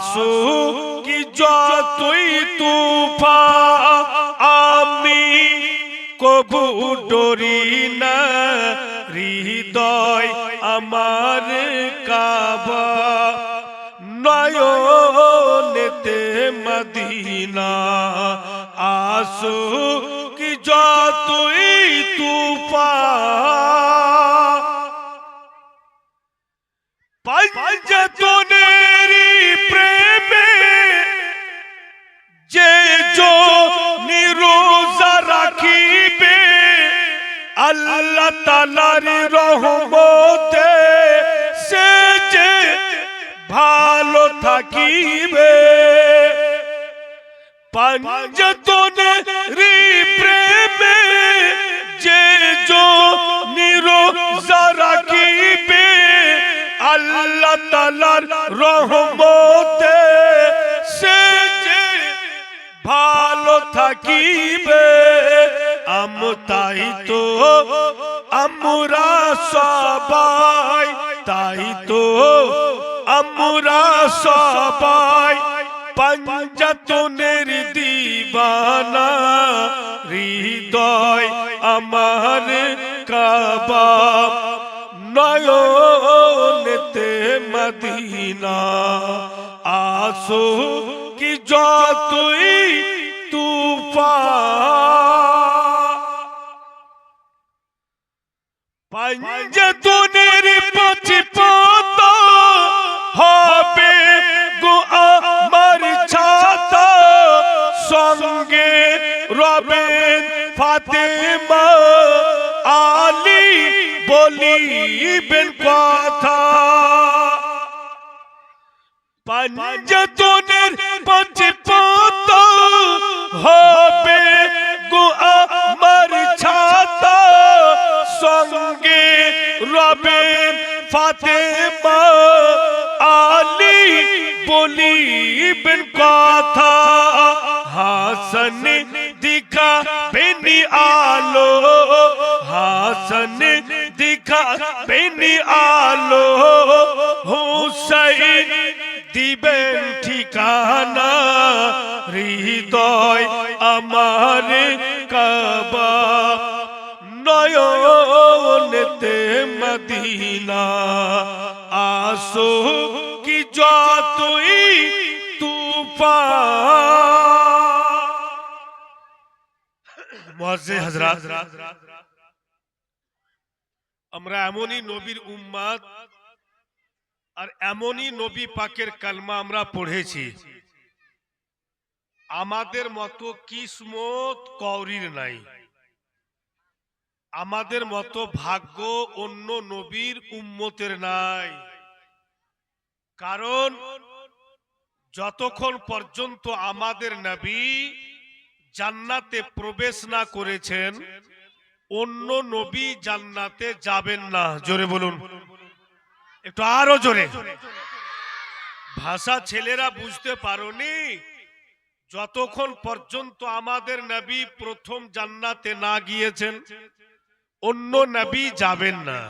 আসো কি যতই তুফান আমি কবু ডরি না, হৃদয় আমার কাবা, নয়নেতে মদিনা। আসো কি যতই তুফান পঞ্জতনেরি প্রেমে যে जो নিরোজা রাখিবে, আল্লাহ তাআলার রহমতে সে যে ভালো থাকিবে। পঞ্জতনেরি প্রেমে যে जो নিরোজা রাখিবে, আল্লাহ তাআলার রহমতে সে যে ভালো থাকিবে। তাই তো আমরা সবাই, তাই তো আমরা সবাই পঞ্জতনের দিবানা, হৃদয় আমার কাবা, নয়নেতে মদিনা। আসো কি যতই তুফান পঞ্জতনের পথ হবে গো আমার ছাতা, সঙ্গে রবেন ফাতেমা আলী বলিবেন কথা। পঞ্জতনের পথ হবে গো আমার ছাতা, সঙ্গে রবেন ফাতেমা আলী বলিবেন কথা। হাসান দিখাবেন আলো, হাসান দিখাবেন আলো, হুসাইন দিবেন ঠিকানা, হৃদয় আমার কাবা, নয়নেতে মদিনা। আসো কি যতই তুফান। মুআজ্জিজ হযরত, আমরা এমনই নবীর উম্মত আর এমনই নবী পাকের কালমা আমরা পড়েছি, আমাদের মতো কিসমত কওরির নাই, আমাদের মতো ভাগ্য অন্য নবীর উম্মতের নাই। কারণ যতক্ষণ পর্যন্ত আমাদের নবী জান্নাতে প্রবেশ না করেছেন, অন্য নবী জান্নাতে যাবেন না। জোরে বলুন, একটু আরো জোরে। ভাষা ছেলেরা বুঝতে পারোনি? যতক্ষণ পর্যন্ত আমাদের নবী প্রথম জান্নাতে না গিয়েছেন, অন্য নবী যাবেন না।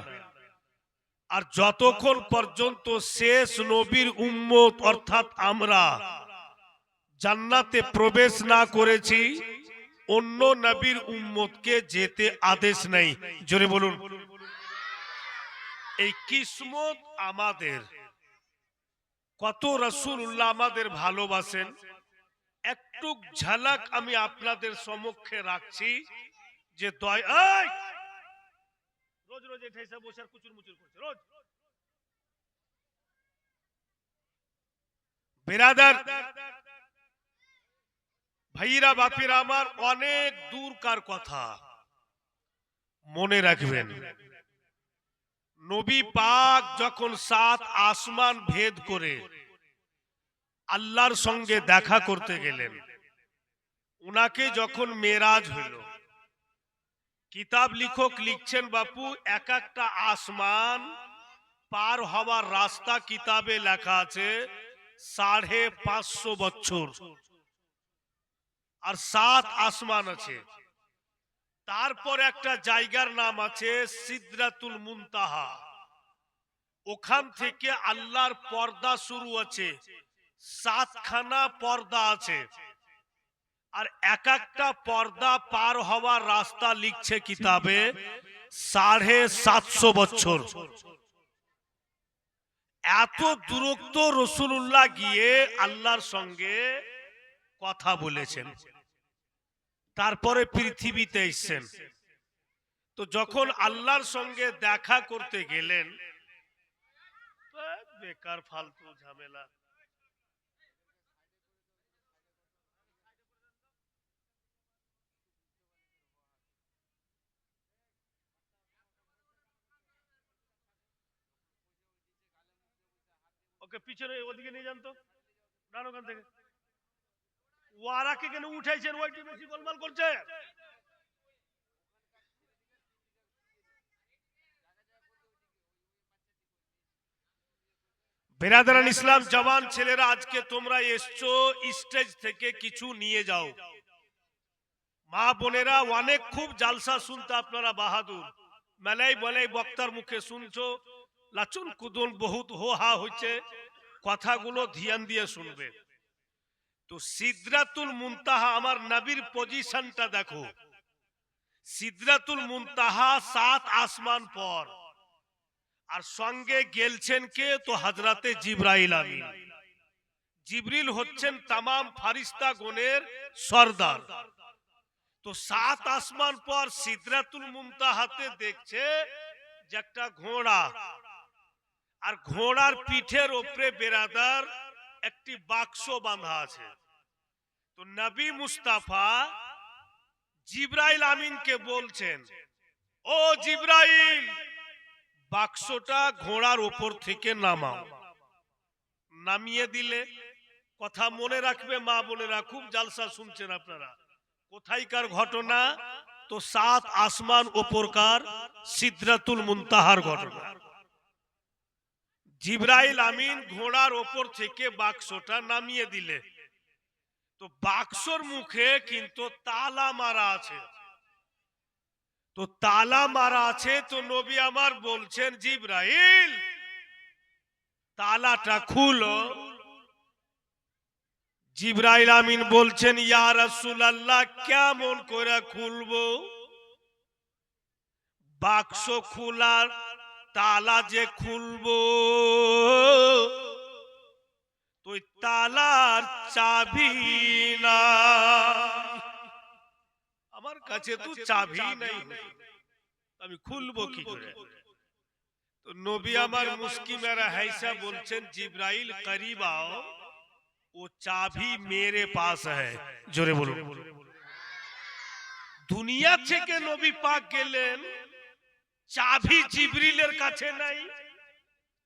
আর যতক্ষণ পর্যন্ত শেষ নবীর উম্মত অর্থাৎ আমরা জান্নাতে প্রবেশ না করেছি, অন্য নবীর উম্মতকে যেতে আদেশ নেই। জোরে বলুন। এই কিসমত আমাদের। কত রাসূলুল্লাহ আমাদের ভালোবাসেন, একটু ঝলক আমি আপনাদের সম্মুখে রাখছি। যে রোজ রোজ এসে বসে আর কুচুর মুচুর করছে রোজ। বিরাদার ভাইরা বাপিরা আমার, অনেক দূরকার কথা মনে রাখবেন। নবী পাক যখন 7 আসমান ভেদ করে আল্লাহর সঙ্গে দেখা করতে গেলেন, উনাকে যখন মেরাজ হইল, কিতাব লিখক লিখছেন বাপু, এক একটা আসমান পার হওয়ার রাস্তা কিতাবে লেখা আছে 550 বছর। আর 7 আসমান আছে। তারপর একটা জায়গার নাম আছে সিদরাতুল মুনতাহা। ওখান থেকে আল্লাহর পর্দা শুরু আছে 7খানা পর্দা আছে, আর এক একটা পর্দা পার হওয়ার রাস্তা লিখছে কিতাবে 750 বছর। এত দূরত্ব রাসূলুল্লাহ গিয়ে আল্লাহর সঙ্গে কথা বলেছেন, তারপরে পৃথিবীতে এসেছেন। তো যখন আল্লাহর সঙ্গে দেখা করতে গেলেন, বেকার ফালতু ঝামেলা, ওকে পিছনে ওদিকে নিয়ে যান তো, ডান ওখান থেকে। ওয়ারাকে কেন উঠাইছেন? ওইটি বেশি গোলমাল করছে। বেরাদারান ইসলাম, জওয়ান ছেলেরা, আজকে তোমরা এসছো, স্টেজ থেকে কিছু নিয়ে যাও। মা বোনেরা, অনেক খুব জালসা শুনতে আপনারা বাহাদুর, মেলাই বলাই বক্তার মুখে শুনছো, লাচুন কুদুন বহুত হো হা হচ্ছে, কথাগুলো ধ্যান দিয়ে শুনবে। তো সিদরাতুল মুনতাহা, আমার নবীর পজিশনটা দেখো। সিদরাতুল মুনতাহা 7 আসমান পর, আর সঙ্গে গেলছেন কে? তো হযরতে জিবরাইল আমিন। জিবরিল হচ্ছেন तमाम ফারিস্তা গণের সরদার। তো 7 আসমান পর সিদরাতুল মুনতাহাতে দেখছে যে একটা ঘোড়া, আর ঘোড়ার পিঠের উপরে বেরাদার একটি বাক্স বাঁধা আছে। তো নবী মুস্তাফা জিবরাইল আমিনকে বলছেন, ও জিবরাইল, বাক্সটা ঘোড়ার উপর থেকে নামাও। নামিয়ে দিলে, কথা মনে রাখবে মা বোনেরা, খুব জালসা শুনছেন আপনারা, কোথায়কার ঘটনা? তো 7 আসমান উপরকার সিদরাতুল মুনতাহার ঘটনা। জিবরাইল আমিন ঘোড়ার উপর থেকে বাক্সটা নামিয়ে দিলে, তো বাক্সর মুখে কিন্তু তালা মারা আছে। তো তালা মারা আছে, তো নবী আমার বলছেন, জিবরাইল তালাটা খুলো। জিবরাইল আমিন বলছেন, ইয়া রাসূলুল্লাহ, কেমন করে খুলবো? বাক্স খোলার তালা যে খুলবো, তো তালার চাবি না, আমার কাছে তো চাবি নাই, আমি খুলবো কি করে? তো নবী আমার মুস্কি মেরা হাইসা বলছেন, জিবরাইল করিব आओ, वो चाबी मेरे पास है। জোরে বলুন। দুনিয়া থেকে নবী পাক গেলেন, চাবি জিবরিলের কাছে নাই,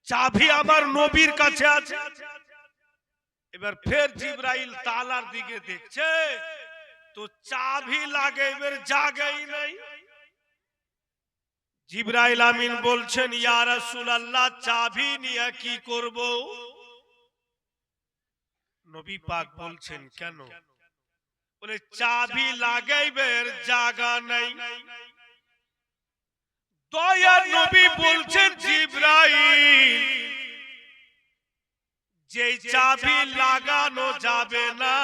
চাবি আমার নবীর কাছে আছে। এবার ফের জিবরাইল তালার দিকে দেখছে, তো চাবি লাগাইবার জায়গাই নাই। জিবরাইল আমিন বলছেন, ইয়া রাসূলুল্লাহ, চাবি নিয়ে কি করব? নবী পাক বলছেন, কেন? বলে, চাবি লাগাইবার জায়গা নাই। দয়ার নবী বলছেন, জিবরাইল, যে চাবি লাগানো যাবে না,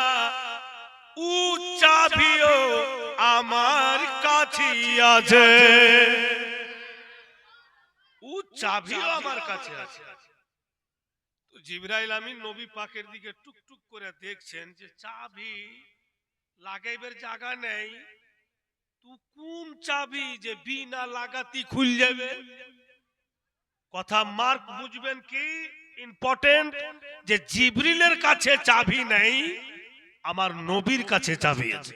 ও চাবিও আমার কাছে আছে, ও চাবিও আমার কাছে আছে। তো জিবরাইল আমিন নবী পাকের দিকে টুকটুক করে দেখছেন যে চাবি লাগাইবার জায়গা নেই, তো কোন চাবি যে বিনা লাগাতি খুল যাবে? কথা মার্ক বুঝবেন কি ইম্পর্টেন্ট, যে জিবরিলের কাছে চাবি নেই, আমার নবীর কাছে চাবি আছে।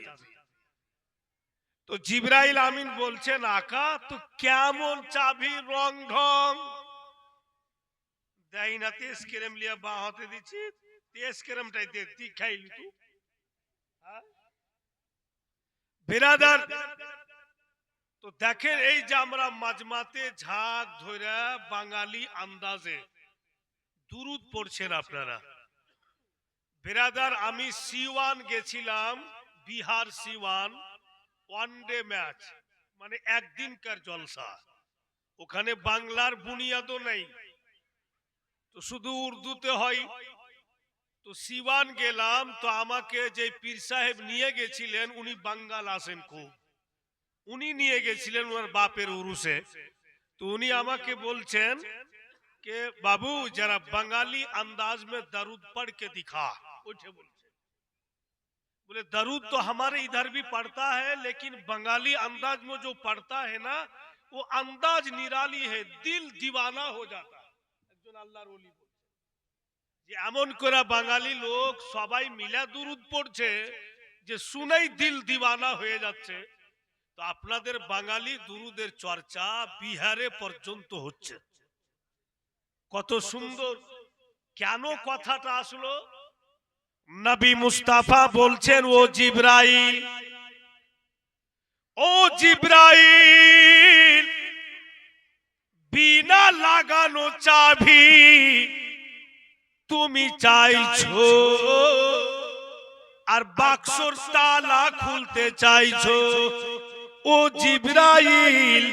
তো জিবরাইল আমিন বলছেন, আকা, তো কেমন চাবি, রং ঢং? দেই না, তেজ কেরম লিয়া বাঁ হাতে দিচ্ছি, তেজ কেরমটাই দে, তুই খাইলি তুই। বিরাদার, তো দেখেন, এই যে আমরা মাজমাতে ঝাঁক ধরে বাঙালি আন্দাজে দুরুদ পড়ছেন আপনারা। বিরাদার, আমি সিওয়ান গেছিলাম, Bihar C1, one day match, মানে একদিনকার জলসা। ওখানে বাংলার বুনিয়াদও নেই, তো শুধু উর্দুতে হয়। তো তো সিওয়ান গেলাম, তো আমাকে যে পীর সাহেব নিয়ে গেছিলেন উনি বাঙ্গাল আসেন খুব, উনি নিয়ে গেছিলেন ওনার বাপের উরুসে। তো উনি আমাকে বলছেন कि बाबू जरा बंगाली अंदाज में दरूद पढ़ के दिखा। उठे बोले दरूद तो हमारे इधर भी पढ़ता है, लेकिन बंगाली अंदाज में जो पढ़ता है ना वो अंदाज निराली है, दिल दीवाना हो जाता है। একজন আল্লাহর ওলি যে এমন করে বাঙালি লোক সবাই মিলে দুরুদ পড়ছে যে শুনেই দিল দিওয়ানা হয়ে যাচ্ছে। তো আপনাদের বাঙালি দুরুদের চর্চা বিহারে পর্যন্ত হচ্ছে। কত সুন্দর! কেন কথাটা আসলো? নবী মুস্তাফা বলছেন, ও জিবরাইল, ও জিবরাইল, বিনা লাগানো চাবি তুমি চাইছো আর বাক্সর তালা খুলতে চাইছো। ও জিবরাইল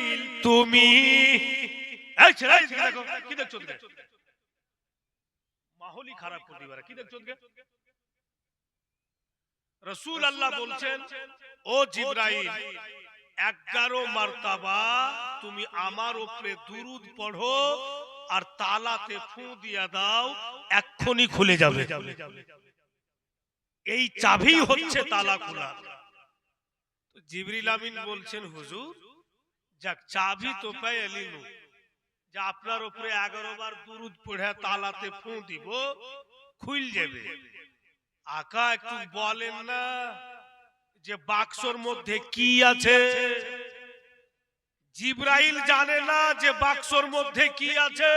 তুমি কি দেখছো? মাহৌলই খারাপ করে দিবারে। কি দেখছো? রাসূল আল্লাহ বলছেন, ও জিবরাইল 11 মারতাবা তুমি আমার উপরে দুরুদ পড়ো আর তালাতে ফু দিয়া দাও, এক্ষুনি খুলে যাবে। এই চাবি হচ্ছে তালা খোলা। জিবরিল আমিন বলছেন, হুজুর যাক চাবি তো পেয়ে নিলু, যে আপনার উপরে 11 বার দুরুদ পড়ে তালাতে ফু দিব, খুল যাবে। আকা একটু বলেন না যে বাক্সর মধ্যে কি আছে? জিবরাইল জানে না যে বাক্সর মধ্যে কি আছে,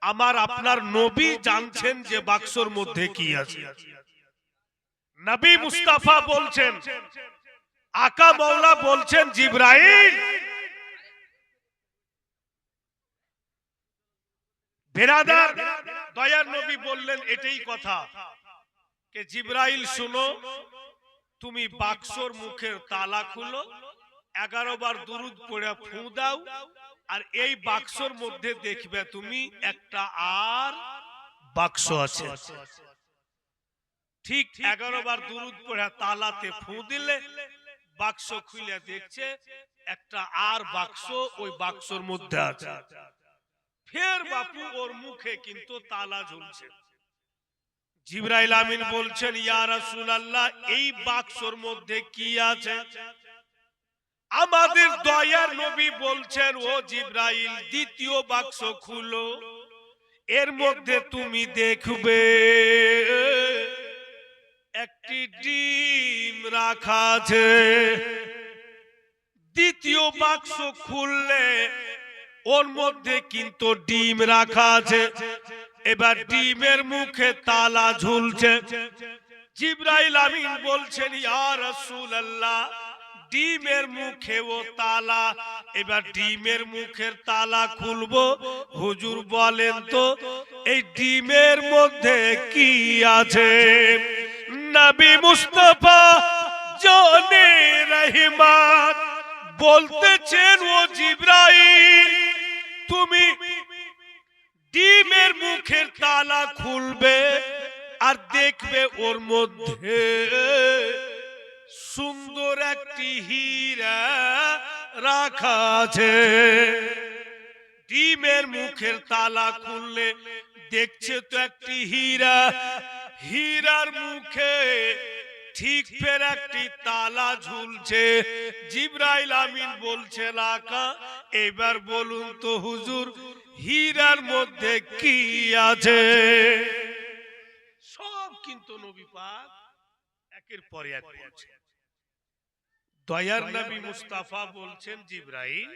আমার আপনার নবী জানছেন যে বাক্সর মধ্যে কি আছে। নবী মুস্তাফা বলছেন, আকা মওলা বলছেন, জিবরাইল বেরাদার দয়ার নবী বললেন এটাই কথা কে জিবরাইল শুনো, তুমি বাক্সর মুখের তালা খুলো, 11 বার দুরুদ পড়ে ফু দাও, আর এই বাক্সর মধ্যে দেখবে তুমি একটা আর বাক্স আছে। ঠিক 11 বার দুরুদ পড়ে তালাতে ফু দিলে বাক্স খুলে দেখছে একটা আর বাক্স ওই বাক্সর মধ্যে আছে। ফের বাপু ওর মুখে কিন্তু তালা ঝুলছে। জিবরাইল আমিন বলছেন, ইয়া রাসূলুল্লাহ এই বাক্সর মধ্যে কি আছে? আমাদের দয়ার নবী বলছেন, ও জিবরাইল দ্বিতীয় বাক্স খুলো, এর মধ্যে তুমি দেখবে একটি ডিম রাখা আছে। দ্বিতীয় বাক্স খুললে ওর মধ্যে কিন্তু ডিম রাখা আছে। এবার ডিমের মুখে তালা ঝুলছে। জিবরাইল আমিন বলছেন, ইয়া রাসূলুল্লাহ ডিমের মুখে ও তালা, এবার ডিমের মুখের তালা খুলবো, হুজুর বলেন তো এই ডিমের মধ্যে কি আছে? নবী মুস্তাফা জানে রহমান বলতেছেন, ও জিবরাইল তুমি ডিমের মুখের তালা খুলবে আর দেখবে ওর মধ্যে সুন্দর একটি হীরা রাখা আছে। ডিমের মুখের তালা খুললে দেখছে তো একটি হীরা, হীরার মুখে ঠিক ফের একটি তালা ঝুলছে। জিবরাইল আমিন বলছেন, আকা এবার বলুন তো হুজুর হীরার মধ্যে কি আছে? সব কিন্তু নবী পাক একের পর এক বলছেন। দয়ার নবী মুস্তাফা বলছেন, জিবরাইল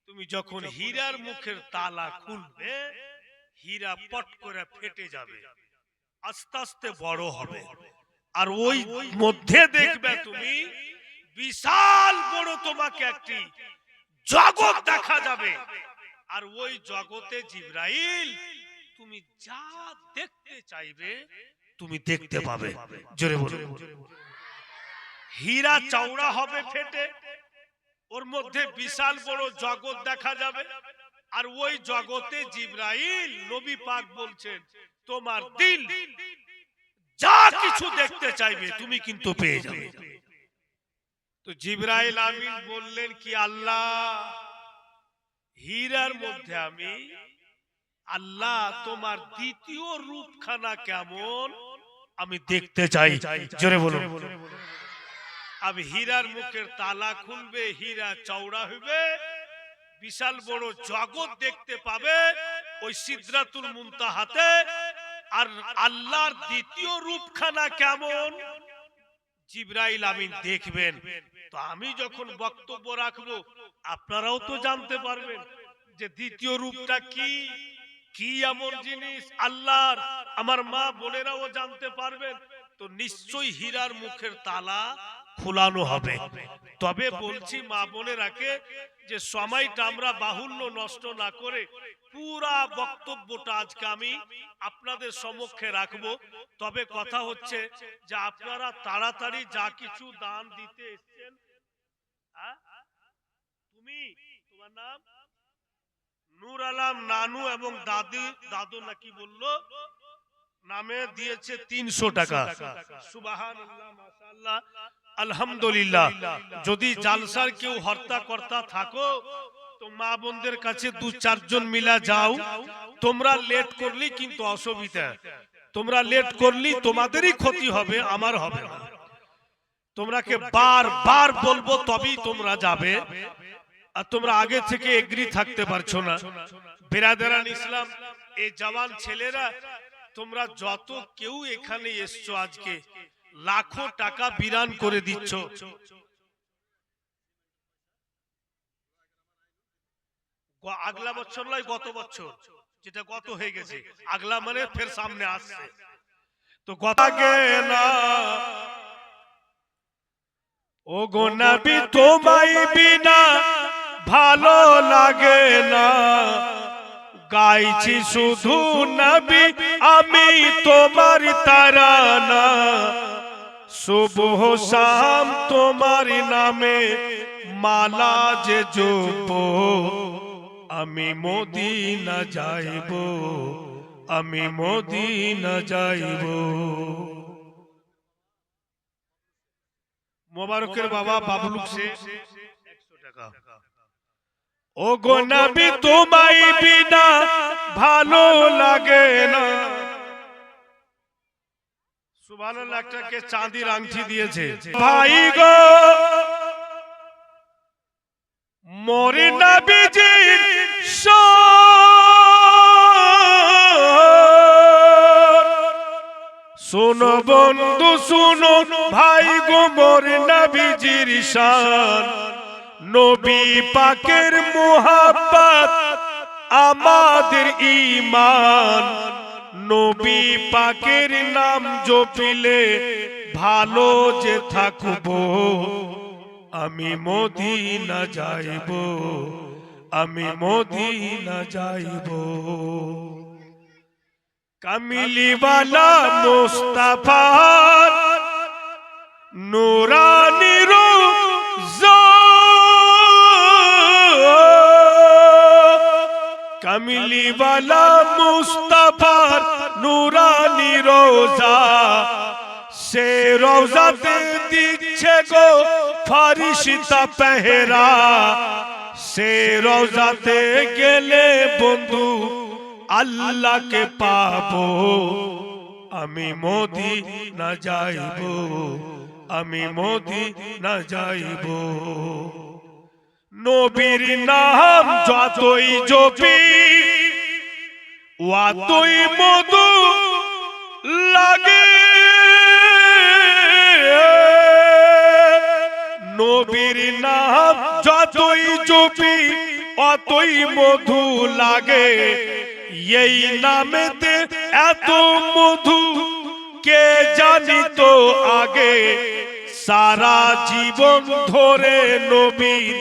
তুমি যখন হীরার মুখের তালা খুলবে, হীরা পট করে ফেটে যাবে, আস্তে আস্তে বড় হবে, আর ওই মধ্যে দেখবে তুমি বিশাল বড় তোমাকে একটি জগৎ দেখা যাবে। আর ওই জগতে জিবরাইল তুমি যা দেখতে চাইবে তুমি দেখতে পাবে। জোরে বলুন। হীরা চওড়া হবে ফেটে, ওর মধ্যে বিশাল বড় জগৎ দেখা যাবে, আর ওই জগতে জিবরাইল নবী পাক বলছেন তোমার দিল যা কিছু দেখতে চাইবে তুমি কিন্তু পেয়ে যাবে। তো জিবরাইল আমিন বললেন কি আল্লাহ, হীরার মধ্যে আমি আল্লাহ তোমার দ্বিতীয় রূপখানা কেমন আমি দেখতে চাই। জোরে বলুন। अब হীরার মুখের তালা খুলবে, হীরা চওড়া হবে, বিশাল বড় জগৎ দেখতে পাবে ওই সিদরাতুল মুনতাহাতে। আর আল্লাহর দ্বিতীয় রূপখানা কেমন জিবরাইল আমিন দেখবেন। তো আমি যখন বক্তব্য রাখবো আপনারাও তো জানতে পারবেন যে দ্বিতীয় রূপটা কি, কি এমন জিনিস আল্লাহর, আমার মা বোনেরাও জানতে পারবেন। তো নিশ্চয়ই হীরার মুখের তালা খোলানো হবে। তবে বলছি মা বোনেরাকে যে সময়টা আমরা বাহুল্য নষ্ট না করে পুরা বক্তব্যটা আজকে আমি আপনাদের সম্মুখে রাখবো। তবে কথা হচ্ছে যে আপনারা তাড়াতাড়ি যা কিছু দান দিতে এসেছেন, তুমি তোমার নাম নূর আলম নানু এবং দাদু নাকি বললো নামে দিয়েছে 300 টাকা। সুবহানাল্লাহ, মাশাআল্লাহ, আলহামদুলিল্লাহ। যদি জালসার কেউ হর্তা কর্তা থাকো তো মা বোনদের কাছে 2-4 জন মিলা যাও। তোমরা লেট করলি কিন্তু অসুবিধা, তোমরা লেট করলি তোমাদেরই ক্ষতি হবে, আমার হবে না। তোমরাকে বারবার বলবো তবেই তোমরা যাবে, আর তোমরা আগে থেকে এগ্রি থাকতে পারছো না। বিরাদারান ইসলাম, এই জওয়ান ছেলেরা তোমরা যত কেউ এখানে এসছো আজকে লাখো টাকা বিরান করে দিচ্ছ। আগলা বছর নয়, গত বছর, যেটা গত হয়ে গেছে, আগলা মানে ফের সামনে আসছে। তো গত আগে না ও গো নবী তোমায় বিনা ভালো লাগে না, গাইছি শুধু নবী আমি তোমার তারানা, সুবহ শাম তোমার নামে মালা যে জপো, আমি মদিনা যাইব, আমি মদিনা যাইব। মোবারকের বাবা বাবলুক সে 100 টাকা। ও গো নবী তোমায় বিনা ভালো লাগে না। সুবহানাল্লাহ, একটাকে চাঁদির আংটি দিয়েছে। ভাই গো মোর নবীজির শোনো বন্ধু শোনো, ভাই গো মোর নবীজির শান, নবী পাকের মুহাব্বত আমাদের ঈমান, নবী পাকের নাম জপিলে ভালো যে থাকবো, আমি মদিনা যাইব, আমি মদিনা যাইব। কামিলিওয়ালা মুস্তাফার নুরানি রোজা, কামিলিওয়ালা মুস্তাফার নুরানি রোজা, সে রোজাতে দিচ্ছে গো ফারিশতা পেহরা, সে রোজাতে গেলে বন্ধু আল্লাহকে পাবো, আমি মদিনা যাইব, আমি মদিনা যাইব। নবীর নাম যতই জপি অতই মধু লাগে, নবীর নাম যতই জপি অতই মধু লাগে, এই নামেতে এত মধু কে জানিত আগে, সারা জীবন ধরে নবীর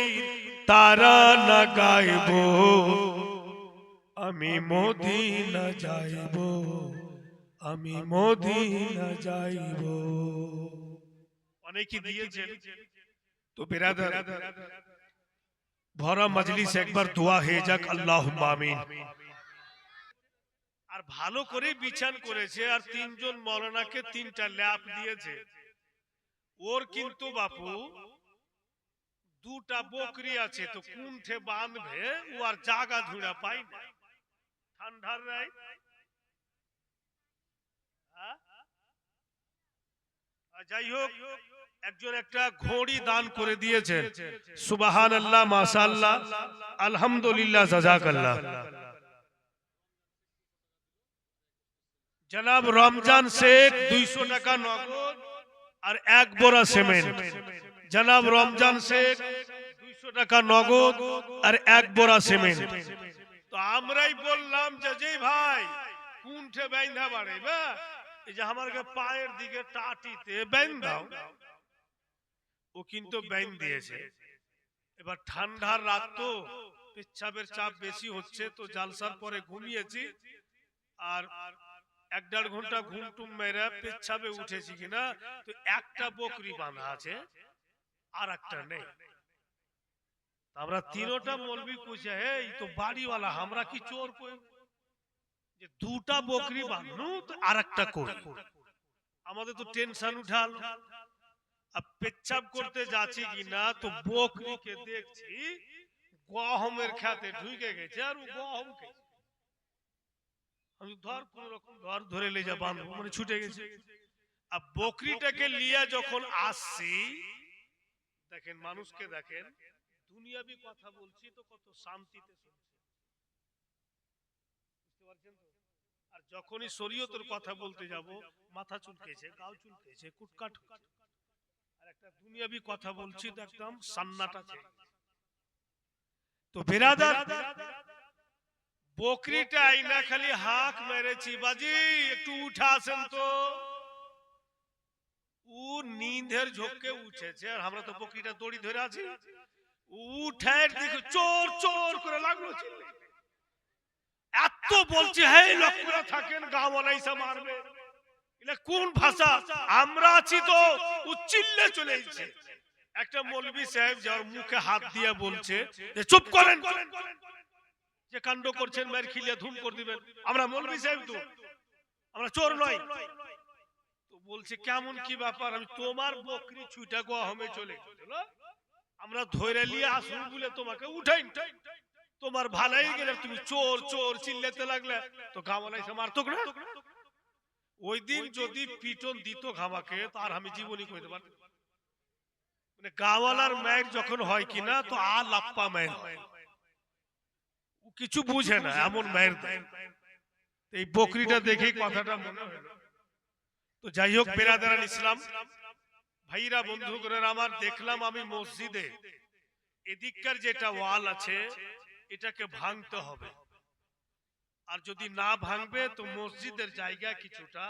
তারানা গাইব, আমি মদিনা যাইব, আমি মদিনা যাইব। অনেকে দিয়েছেন। তো বিরাদার ভরা মজলিস একবার দোয়া হয়ে যাক, আল্লাহুম্মা আমিন। আর ভালো করে বিছান করেছে, আর তিনজন মৌলানাকে তিনটা ল্যাপ দিয়েছে। ওর কিন্তু বাপু দুটা বকরি আছে, তো কুণ্ঠে বাঁধবে, ও আর জাগা ধুড়া পাই না, ঠান্ডার নাই। যাই হোক, একজন একটা ঘড়ি দান করে দিয়েছেন। সুবহানাল্লাহ, মাশাআল্লাহ, আলহামদুলিল্লাহ, জাযাকাল্লাহ। জনাব রমজান শেখ 200 টাকা নগদ আর এক বোরা সিমেন্ট। জনাব রমজান শেখ 200 টাকা নগদ আর এক বোরা সিমেন্ট। তো আমরাই বললাম যে জি ভাই কুণ্ঠে বাইন্ধা বাড়ে বা এই যে আমাকে পায়ের দিকে টাটিতে বাইন্ধ দাও। ও কিন্তু বাইন দিয়েছে। এবার ঠান্ডার রাত তো পেচ্ছাবের চাপ বেশি হচ্ছে, তো জালসার পরে ঘুমিয়েছি, আর 1-1.5 ঘন্টা ঘুম টুম মেরে পেচ্ছাবে উঠেছি কিনা, তো একটা বকরি বাঁধা আছে আর একটা নেই। আমরা তিনোটা মৌলবি পুছে, এই তো বাড়িওয়ালা, আমরা কি চোর কই যে দুটা বকরি বাঁধনু তো আর একটা করি? আমাদের তো টেনশন উঠাল। আর পেচ্ছাব করতে যাচ্ছি কিনা, তো বকরিকে দেখছি গহমের খেতে ঢুকে গেছে, আর ও গহম খেয়েছে। আমি ধর কোন রকম ধরে লে যা বাঁধবো, মানে ছুটে গেছে। আর বকরিটাকে লিয়া যখন আসছি, দেখেন মানুষকে দেখেন, দুনিয়াবি কথা বলছি তো কত শান্তিতে শুনছে, বুঝতে পারছেন তো? আর যখনই শরীয়তের কথা বলতে যাব, মাথা চুলকেছে, গাও চুলকেছে, কুটকাট হচ্ছে। আর একটা দুনিয়াবি কথা বলছি তো একদম সান্নাটা ছেড়ে। তো বিরাদার, বকরিটা আইনা খালি হাঁক মেরেছি, বাজি একটু উঠে আসেন তো। ও নিঁধের ঝোঁকে উঠেছে, আর আমরা তো বকরিটা দড়ি ধরে আছি। উঠে দেখো চোর চোর করে লাগলো চিল্লাতে। এত বলছি, হে লক্ষ্যরা থাকেন, গাওয়ালা এসে মারবে। এটা কোন ভাষা? আমরা আছি তো ও চিল্লে চলে এসেছে। একটা মৌলভী সাহেব যার মুখে হাত দিয়ে বলছে যে চুপ করেন, যে কাণ্ড করছেন মার খিলিয়া ধুম করে দিবেন। আমরা মৌলভী সাহেব তো, আমরা চোর নয়। তো বলছে কেমন কি ব্যাপার? আমি তোমার বকরি ছুটা গহমে চলে গেল, আমরা ধরে নিয়ে আসুন বলে তোমাকে উঠাই, তোমার ভালাই গেলে তুমি চোর চোর চিল্লাতে লাগলে, তো গাওয়ালা এসে মারতো না। ওই দিন যদি পিটন দিত ঘামাকে, তার আমি জীবনী কইতে পারতাম। মানে গাওয়ালার মায়ের যখন হয় কিনা, তো আ লাপ্পা মায়ের হয়, ও কিছু বুঝে না এমন মায়ের দেয়। এই বকরিটা দেখেই কথাটা মনে হলো। তো যাই হোক বেরাদারান ইসলাম ভাইরা, বন্ধু করে আমার, দেখলাম আমি মসজিদে এদিককার যেটা ওয়াল আছে এটাকে ভাঙতে হবে, আর যদি না ভাঙবে তো মসজিদের জায়গা কিছুটা